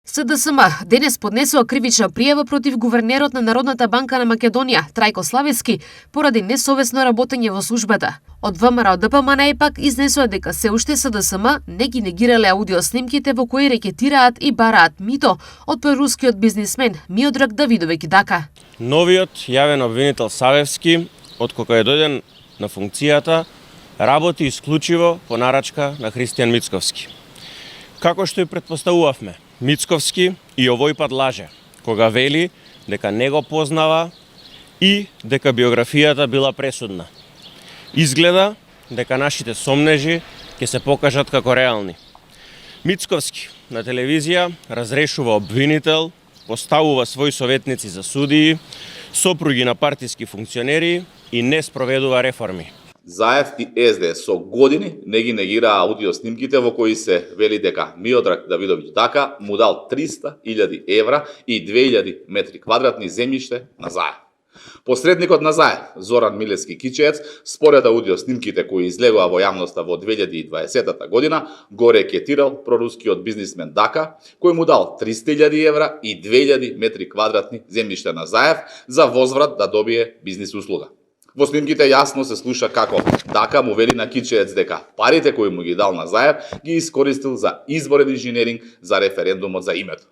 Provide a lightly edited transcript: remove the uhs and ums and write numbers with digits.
СДСМ денес поднесува кривична пријава против гувернерот на Народната банка на Македонија, Трајко Славевски, поради несовесно работење во службата. Од ВМРО ДПМН пак изнесува дека се уште СДСМ не ги негирале аудиоснимките во кои рекетираат и бараат мито од прорускиот бизнисмен Миодраг Давидовиќ Дака. Новиот јавен обвинител Савевски, откога е дојден на функцијата, работи исклучиво по нарачка на Христијан Мицковски. Како што и претпоставувавме, Мицковски и овој пат лаже, кога вели дека не го познава и дека биографијата била пресудна. Изгледа дека нашите сомнежи ќе се покажат како реални. Мицковски на телевизија разрешува обвинител, поставува своји советници за судии, сопруги на партиски функционери и не спроведува реформи. Заев и СДС со години не ги негираа аудиоснимките во кои се вели дека Миодраг Давидовиќ Дака му дал 300.000 евра и 2.000 метри квадратни земјиште на Заев. Посредникот на Заев, Зоран Милевски Кичеец, според аудиоснимките кои излегува во јавноста во 2020 година, го рекетирал прорускиот бизнисмен Дака, кој му дал 300.000 евра и 2.000 метри квадратни земјиште на Заев за возврат да добие бизнис услуга. Во снимките јасно се слуша како Дака му вели на Кичеец дека парите кои му ги дал на Заев ги искористил за изборен инженеринг за референдумот за името.